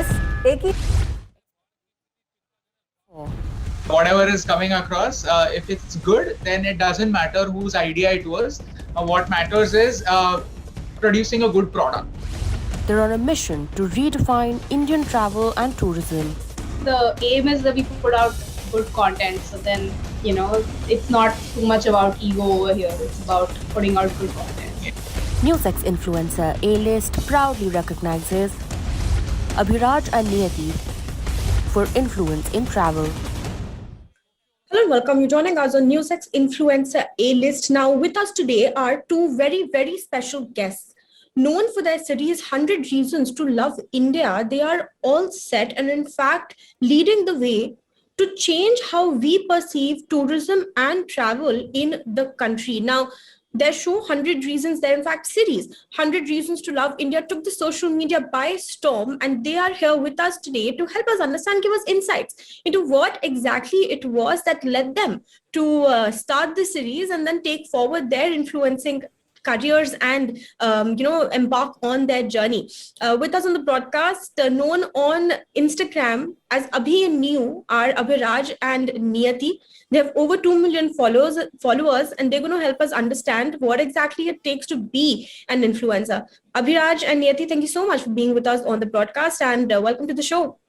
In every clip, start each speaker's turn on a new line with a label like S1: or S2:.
S1: बस एक ही
S2: whatever is coming across, if it's good, then it doesn't matter whose idea it was. What matters is producing a good product.
S3: They're on a mission to redefine Indian travel and tourism.
S4: The aim is that we put out good content, so then it's not too much about ego over here. It's about putting out good content.
S3: NewsX influencer A-list proudly recognizes Abhiraj and Niyati for influence in travel.
S5: Hello and welcome. You're joining us on NewsX Influencer A-list. Now with us today are two very, very special guests. Known for their series 100 Reasons to Love India, they are all set and in fact leading the way to change how we perceive tourism and travel in the country. Now, their show 100 Reasons, they're in fact series 100 Reasons to Love India, took the social media by storm, and they are here with us today to help us understand, give us insights into what exactly it was that led them to start the series and then take forward their influencing careers and embark on their journey. With us on the broadcast, known on Instagram as Abhi and Niyu, are Abhiraj and Niyati. They have over 2 million followers, and they're going to help us understand what exactly it takes to be an influencer. Abhiraj and Niyati, thank you so much for being with us on the broadcast, and welcome to the show.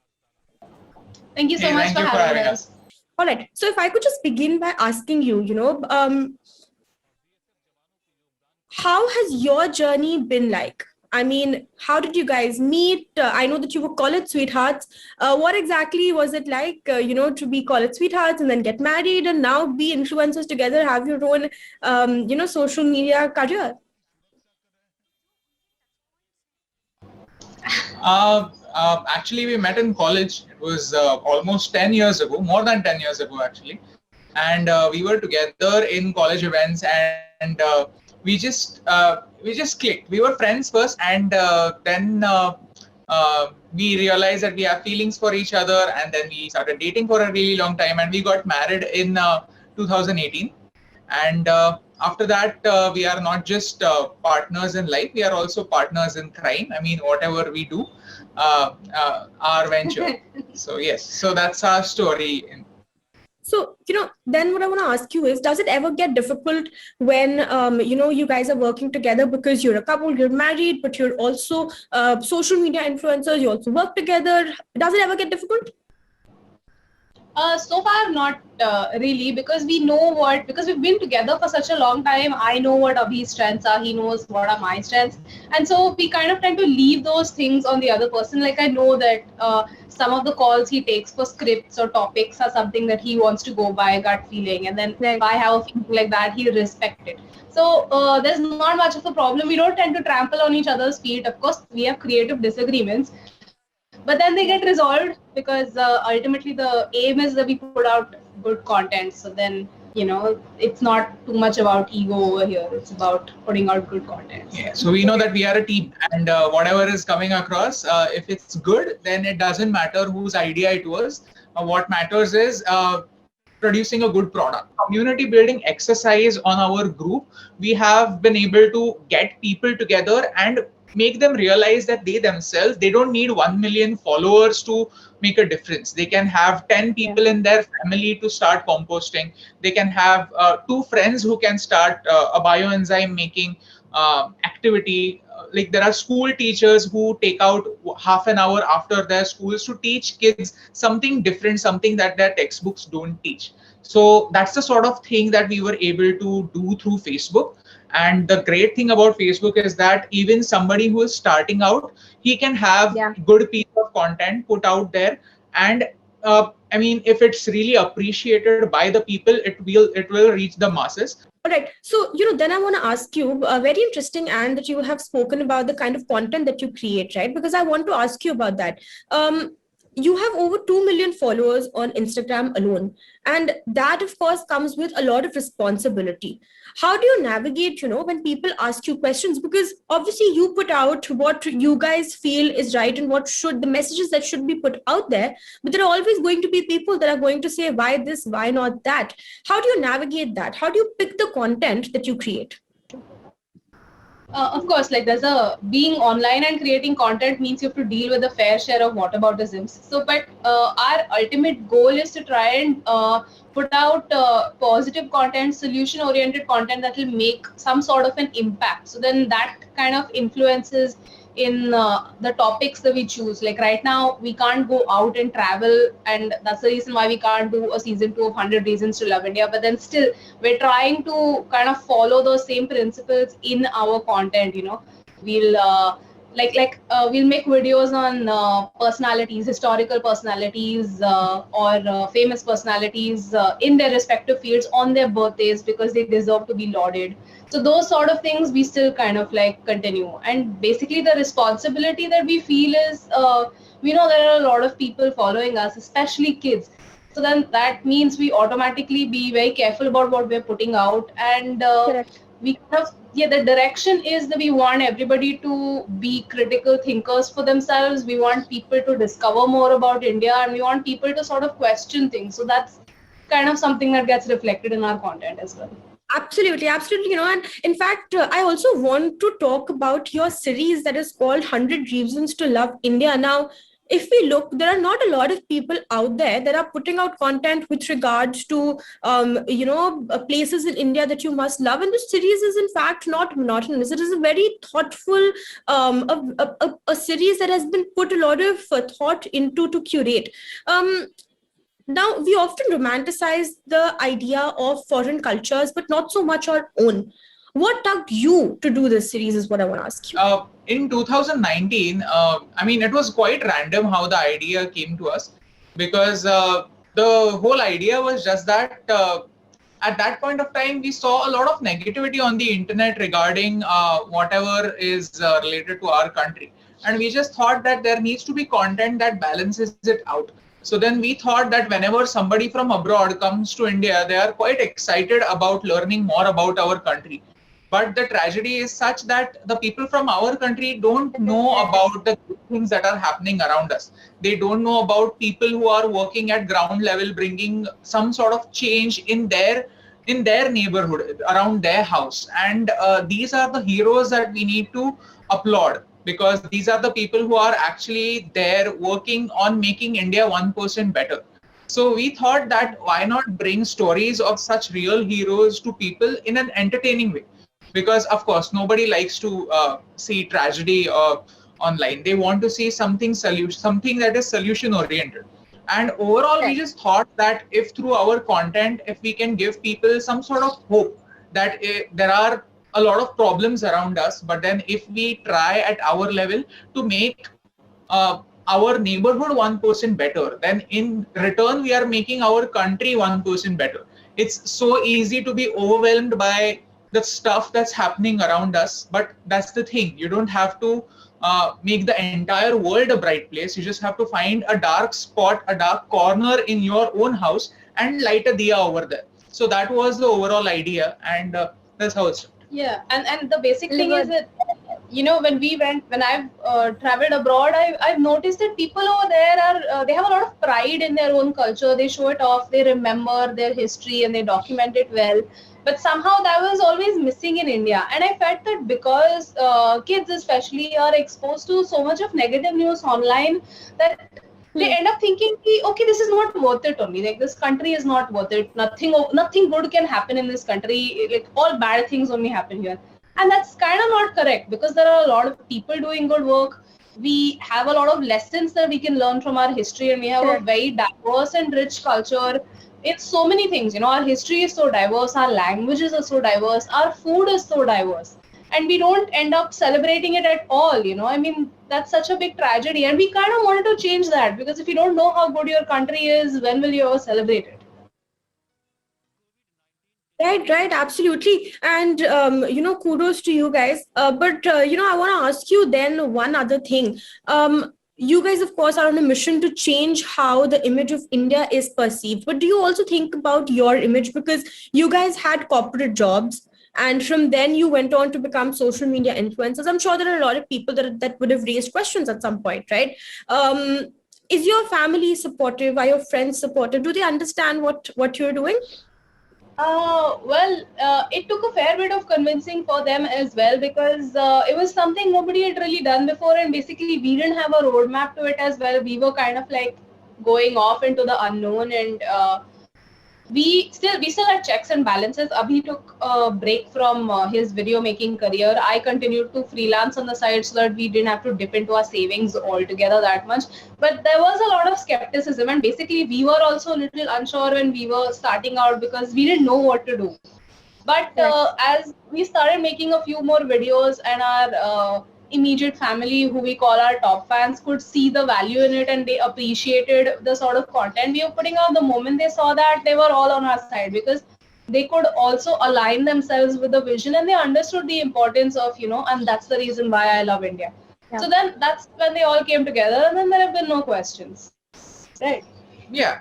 S4: Thank you so much for having us.
S5: All right. So if I could just begin by asking you, how has your journey been like? I mean, how did you guys meet? I know that you were college sweethearts. What exactly was it like, to be college sweethearts and then get married and now be influencers together, have your own, social media career?
S2: Actually, we met in college. It was almost 10 years ago, more than 10 years ago, actually. And we were together in college events, and we just clicked. We were friends first, and then we realized that we have feelings for each other, and then we started dating for a really long time, and we got married in 2018. And after that, we are not just partners in life, we are also partners in crime. I mean, whatever we do, our venture. So yes, so that's our story.
S5: So, then what I want to ask you is, does it ever get difficult when, you guys are working together because you're a couple, you're married, but you're also social media influencers, you also work together. Does it ever get difficult?
S4: So far, not really, because because we've been together for such a long time. I know what Abhi's strengths are, he knows what are my strengths. And so we kind of tend to leave those things on the other person. Like I know that some of the calls he takes for scripts or topics are something that he wants to go by gut feeling. And then if I have a feeling like that, he'll respect it. So there's not much of a problem. We don't tend to trample on each other's feet. Of course, we have creative disagreements, but then they get resolved because ultimately the aim is that we put out good content. So then, it's not too much about ego over here. It's about putting out good content.
S2: Yeah. So we know that we are a team, and whatever is coming across, if it's good, then it doesn't matter whose idea it was. What matters is producing a good product. Community building exercise on our group, we have been able to get people together and make them realize that they don't need 1 million followers to make a difference. They can have 10 people in their family to start composting. They can have 2 friends who can start a bioenzyme making activity. Like there are school teachers who take out half an hour after their schools to teach kids something different, something that their textbooks don't teach. So that's the sort of thing that we were able to do through Facebook. And the great thing about Facebook is that even somebody who is starting out, he can have good piece of content put out there. And I mean, if it's really appreciated by the people, it will reach the masses.
S5: All right. So, then I want to ask you, very interesting, and that you have spoken about the kind of content that you create, right? Because I want to ask you about that. You have over 2 million followers on Instagram alone. And that, of course, comes with a lot of responsibility. How do you navigate, when people ask you questions? Because obviously you put out what you guys feel is right and the messages that should be put out there. But there are always going to be people that are going to say, why this, why not that? How do you navigate that? How do you pick the content that you create?
S4: Of course, like there's a being online and creating content means you have to deal with a fair share of whataboutisms. So, but our ultimate goal is to try and put out positive content, solution-oriented content that will make some sort of an impact. So then that kind of influences in the topics that we choose. Like right now, we can't go out and travel, and that's the reason why we can't do a season 2 of 100 Reasons to Love India. But then still, we're trying to kind of follow those same principles in our content. We'll we'll make videos on personalities, historical personalities, or famous personalities in their respective fields on their birthdays because they deserve to be lauded. So those sort of things we still kind of like continue. And basically the responsibility that we feel is we know there are a lot of people following us, especially kids. So then that means we automatically be very careful about what we're putting out. And we kind of, the direction is that we want everybody to be critical thinkers for themselves. We want people to discover more about India, and we want people to sort of question things. So that's kind of something that gets reflected in our content as well.
S5: Absolutely, absolutely. And in fact, I also want to talk about your series that is called 100 Reasons to Love India. Now, if we look, there are not a lot of people out there that are putting out content with regards to, places in India that you must love. And the series is, in fact, not monotonous. It is a very thoughtful, a series that has been put a lot of thought into to curate. Now, we often romanticize the idea of foreign cultures, but not so much our own. What tugged you to do this series is what I want to ask you.
S2: In 2019, it was quite random how the idea came to us, because the whole idea was just that at that point of time, we saw a lot of negativity on the internet regarding whatever is related to our country. And we just thought that there needs to be content that balances it out. So then we thought that whenever somebody from abroad comes to India, they are quite excited about learning more about our country. But the tragedy is such that the people from our country don't know about the things that are happening around us. They don't know about people who are working at ground level, bringing some sort of change in their neighborhood, around their house. And these are the heroes that we need to applaud, because these are the people who are actually there working on making India 1% better. So we thought that why not bring stories of such real heroes to people in an entertaining way? Because of course nobody likes to see tragedy online. They want to see something that is solution oriented. And overall, we just thought that if through our content, if we can give people some sort of hope that there are a lot of problems around us, but then if we try at our level to make our neighborhood 1% better, then in return we are making our country 1% better. It's so easy to be overwhelmed by the stuff that's happening around us, but that's the thing. You don't have to make the entire world a bright place. You just have to find a dark spot, a dark corner in your own house and light a diya over there. So that was the overall idea, and that's how it's.
S4: Yeah, and the basic thing is that, when I've traveled abroad, I've noticed that people over there are, they have a lot of pride in their own culture. They show it off, they remember their history and they document it well. But somehow that was always missing in India. And I felt that because kids especially are exposed to so much of negative news online, that they end up thinking, okay, this is not worth it only. Like, this country is not worth it. Nothing good can happen in this country. Like, all bad things only happen here. And that's kind of not correct, because there are a lot of people doing good work. We have a lot of lessons that we can learn from our history, and we have a very diverse and rich culture. It's so many things. Our history is so diverse. Our languages are so diverse. Our food is so diverse. And we don't end up celebrating it at all. That's such a big tragedy. And we kind of wanted to change that, because if you don't know how good your country is, when will you ever celebrate it?
S5: Right, absolutely. And, kudos to you guys. But I want to ask you then one other thing. You guys, of course, are on a mission to change how the image of India is perceived. But do you also think about your image? Because you guys had corporate jobs, and from then you went on to become social media influencers. I'm sure there are a lot of people that would have raised questions at some point, right? Is your family supportive? Are your friends supportive? Do they understand what you're doing?
S4: It took a fair bit of convincing for them as well because it was something nobody had really done before, and basically we didn't have a roadmap to it as well. We were kind of like going off into the unknown, and we still had checks and balances. Abhi took a break from his video making career. I continued to freelance on the side so that we didn't have to dip into our savings altogether that much. But there was a lot of skepticism, and basically we were also a little unsure when we were starting out because we didn't know what to do. But as we started making a few more videos, and our immediate family, who we call our top fans, could see the value in it, and they appreciated the sort of content we were putting out, the moment they saw that, they were all on our side because they could also align themselves with the vision, and they understood the importance of, and that's the reason why I love India. Yeah. So then that's when they all came together, and then there have been no questions. Right.
S2: Yeah.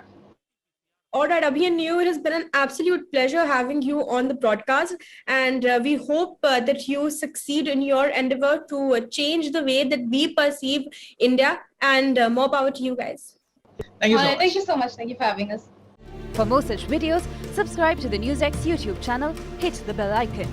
S5: All right, Abhi and Niyu, it has been an absolute pleasure having you on the broadcast, and we hope that you succeed in your endeavor to change the way that we perceive India, and more power to you guys.
S2: Thank you so much.
S4: Thank you so much. Thank you for having us.
S1: For more such videos, subscribe to the NewsX YouTube channel, hit the bell icon.